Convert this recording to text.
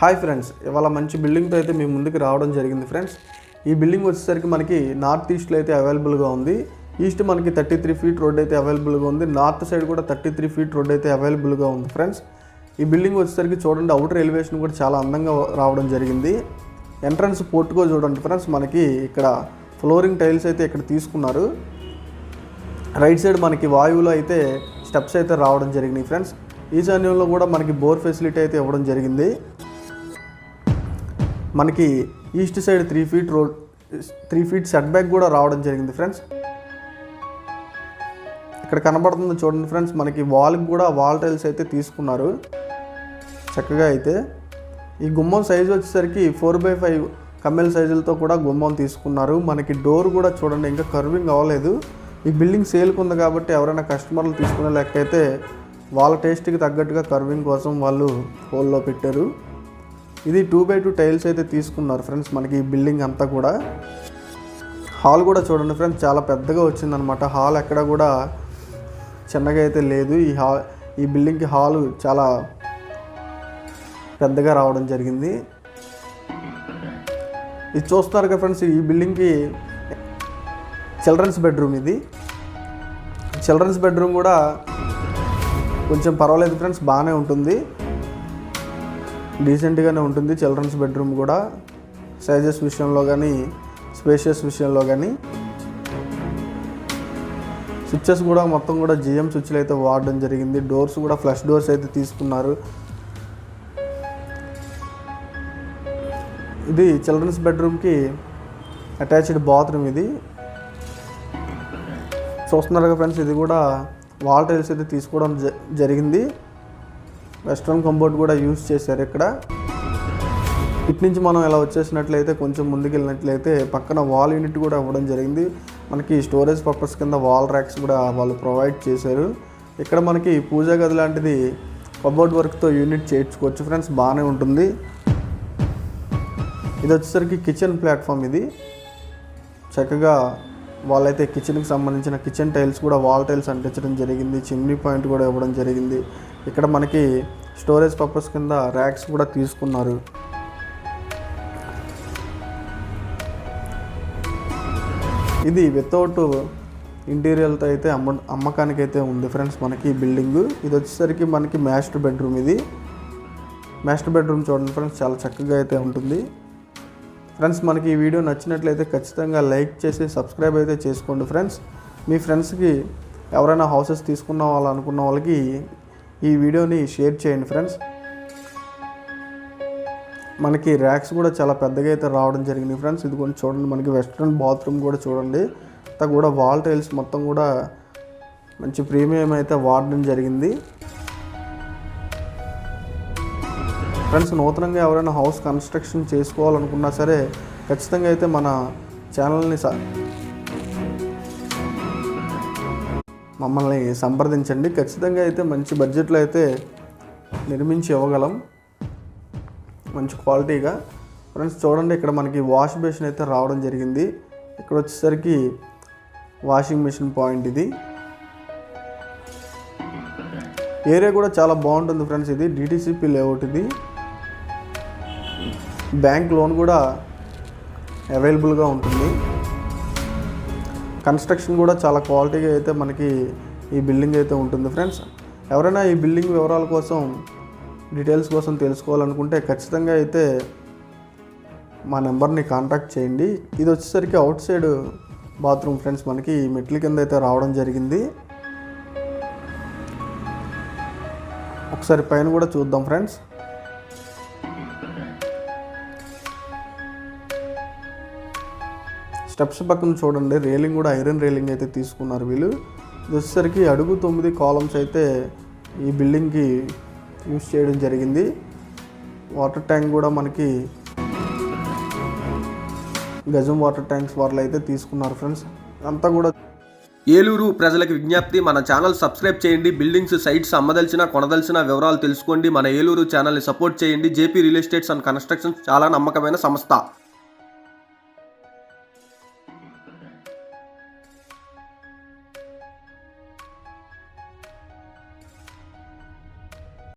Hi friends, ఇవాళ మంచి బిల్డింగ్తో అయితే మీ ముందుకు రావడం జరిగింది ఫ్రెండ్స్. ఈ బిల్డింగ్ వచ్చేసరికి మనకి నార్త్ ఈస్ట్లో అయితే అవైలబుల్గా ఉంది. ఈస్ట్ మనకి 33 ఫీట్ రోడ్ అయితే అవైలబుల్గా ఉంది. నార్త్ సైడ్ కూడా 33 ఫీట్ రోడ్ అయితే అవైలబుల్గా ఉంది ఫ్రెండ్స్. ఈ బిల్డింగ్ వచ్చేసరికి చూడండి, అవుటర్ ఎలివేషన్ కూడా చాలా అందంగా రావడం జరిగింది. ఎంట్రన్స్ పోర్టుకో చూడండి ఫ్రెండ్స్, మనకి ఇక్కడ ఫ్లోరింగ్ టైల్స్ అయితే ఇక్కడ తీసుకున్నారు. రైట్ సైడ్ మనకి వాయువులో అయితే స్టెప్స్ అయితే రావడం జరిగినాయి ఫ్రెండ్స్. ఈశాన్యంలో కూడా మనకి బోర్ ఫెసిలిటీ అయితే ఇవ్వడం జరిగింది. మనకి east side 3 feet set back కూడా రావడం జరిగింది ఫ్రెండ్స్. ఇక్కడ కనబడుతుంది చూడండి ఫ్రెండ్స్, మనకి వాల్కి కూడా వాల్ టైల్స్ అయితే తీసుకున్నారు చక్కగా. అయితే ఈ గుమ్మం సైజు వచ్చేసరికి 4x5 కమ్మెల్ సైజులతో కూడా గుమ్మం తీసుకున్నారు. మనకి డోర్ కూడా చూడండి, ఇంకా కర్వింగ్ అవ్వలేదు. ఈ బిల్డింగ్ సేల్కి ఉంది కాబట్టి ఎవరైనా కస్టమర్లు తీసుకునే లెక్క అయితే వాళ్ళ టేస్ట్కి తగ్గట్టుగా కర్వింగ్ కోసం వాళ్ళు హోల్లో పెట్టారు. ఇది 2x2 టైల్స్ అయితే తీసుకున్నారు ఫ్రెండ్స్. మనకి ఈ బిల్డింగ్ అంతా కూడా హాల్ కూడా చూడండి ఫ్రెండ్స్, చాలా పెద్దగా వచ్చిందనమాట. హాల్ ఎక్కడ కూడా చిన్నగా అయితే లేదు. ఈ బిల్డింగ్కి హాలు చాలా పెద్దగా రావడం జరిగింది. ఇది చూస్తున్నారు కదా ఫ్రెండ్స్, ఈ బిల్డింగ్కి చిల్డ్రన్స్ బెడ్రూమ్. ఇది చిల్డ్రన్స్ బెడ్రూమ్ కూడా కొంచెం పర్వాలేదు ఫ్రెండ్స్, బాగానే ఉంటుంది, డీసెంట్గానే ఉంటుంది. చిల్డ్రన్స్ బెడ్రూమ్ కూడా సైజెస్ విషయంలో కానీ స్పేషియస్ విషయంలో కానీ. స్విచ్చెస్ కూడా మొత్తం కూడా జిఎం స్విచ్లు అయితే వాడడం జరిగింది. డోర్స్ కూడా ఫ్లష్ డోర్స్ అయితే తీసుకున్నారు. ఇది చిల్డ్రన్స్ బెడ్రూమ్కి అటాచ్డ్ బాత్రూమ్. ఇది చూస్తున్నారు కదా ఫ్రెండ్స్, ఇది కూడా వాల్ టైల్స్ అయితే తీసుకోవడం జరిగింది. వెస్ట్రన్ కంబోర్డ్ కూడా యూజ్ చేశారు ఇక్కడ. ఇటు నుంచి మనం ఇలా వచ్చేసినట్లయితే కొంచెం ముందుకు వెళ్ళినట్లయితే పక్కన వాల్ యూనిట్ కూడా ఇవ్వడం జరిగింది. మనకి స్టోరేజ్ పర్పస్ కింద వాల్ ర్యాక్స్ కూడా వాళ్ళు ప్రొవైడ్ చేశారు. ఇక్కడ మనకి పూజా గది లాంటిది కబోర్డ్ వర్క్తో యూనిట్ చేయించుకోవచ్చు ఫ్రెండ్స్, బాగానే ఉంటుంది. ఇది వచ్చేసరికి కిచెన్ ప్లాట్ఫామ్. ఇది చక్కగా వాళ్ళైతే కిచెన్కి సంబంధించిన కిచెన్ టైల్స్ కూడా వాల్ టైల్స్ అంటించడం జరిగింది. చిమ్నీ పాయింట్ కూడా ఇవ్వడం జరిగింది. ఇక్కడ మనకి స్టోరేజ్ పర్పస్ కింద ర్యాక్స్ కూడా తీసుకున్నారు. ఇది వితౌట్ ఇంటీరియర్తో అయితే అమ్మకానికి అయితే ఉంది ఫ్రెండ్స్ మనకి ఈ బిల్డింగ్. ఇది వచ్చేసరికి మనకి మాస్టర్ బెడ్రూమ్. ఇది మాస్టర్ బెడ్రూమ్ చూడండి ఫ్రెండ్స్, చాలా చక్కగా అయితే ఉంటుంది ఫ్రెండ్స్. మనకి ఈ వీడియో నచ్చినట్లయితే ఖచ్చితంగా లైక్ చేసి సబ్స్క్రైబ్ అయితే చేసుకోండి ఫ్రెండ్స్. మీ ఫ్రెండ్స్కి ఎవరైనా హౌసెస్ తీసుకున్న వాళ్ళు అనుకున్న వాళ్ళకి ఈ వీడియోని షేర్ చేయండి ఫ్రెండ్స్. మనకి ర్యాక్స్ కూడా చాలా పెద్దగా అయితే రావడం జరిగింది ఫ్రెండ్స్. ఇది కొంచెం చూడండి, మనకి వెస్ట్రన్ బాత్రూమ్ కూడా చూడండి, అంతా కూడా వాల్ టైల్స్ మొత్తం కూడా మంచి ప్రీమియం అయితే వాడడం జరిగింది ఫ్రెండ్స్. నూతనంగా ఎవరైనా హౌస్ కన్స్ట్రక్షన్ చేసుకోవాలనుకున్నా సరే ఖచ్చితంగా అయితే మన ఛానల్ని మమ్మల్ని సంప్రదించండి. ఖచ్చితంగా అయితే మంచి బడ్జెట్లో అయితే నిర్మించి ఇవ్వగలం, మంచి క్వాలిటీగా ఫ్రెండ్స్. చూడండి, ఇక్కడ మనకి వాష్ బేసిన్ అయితే రావడం జరిగింది. ఇక్కడ వచ్చేసరికి వాషింగ్ మిషన్ పాయింట్. ఇది ఏరియా కూడా చాలా బాగుంటుంది ఫ్రెండ్స్. ఇది డిటిసిపి లేఅవుట్. ఇది బ్యాంక్ లోన్ కూడా అవైలబుల్గా ఉంటుంది. కన్స్ట్రక్షన్ కూడా చాలా క్వాలిటీగా అయితే మనకి ఈ బిల్డింగ్ అయితే ఉంటుంది ఫ్రెండ్స్. ఎవరైనా ఈ బిల్డింగ్ వివరాల కోసం డీటెయిల్స్ కోసం తెలుసుకోవాలనుకుంటే ఖచ్చితంగా అయితే మా నెంబర్ని కాంటాక్ట్ చేయండి. ఇది వచ్చేసరికి అవుట్ సైడ్ బాత్రూమ్ ఫ్రెండ్స్. మనకి ఈ మెట్ల కింద అయితే రావడం జరిగింది. ఒకసారి పైన కూడా చూద్దాం ఫ్రెండ్స్. స్టెప్స్ పక్కన చూడండి, రేలింగ్ కూడా ఐరన్ రేలింగ్ అయితే తీసుకున్నారు వీళ్ళు. ఇది వచ్చేసరికి అడుగు 9 కాలమ్స్ అయితే ఈ బిల్డింగ్కి యూజ్ చేయడం జరిగింది. వాటర్ ట్యాంక్ కూడా మనకి గజం వాటర్ ట్యాంక్స్ వాళ్ళు అయితే తీసుకున్నారు ఫ్రెండ్స్. అంతా కూడా ఏలూరు ప్రజలకు విజ్ఞప్తి, మన ఛానల్ సబ్స్క్రైబ్ చేయండి. బిల్డింగ్స్, సైట్స్ అమ్మదలిచిన కొనదలిచిన వివరాలు తెలుసుకోండి. మన ఏలూరు ఛానల్ని సపోర్ట్ చేయండి. JP real estates and constructions చాలా నమ్మకమైన సంస్థ.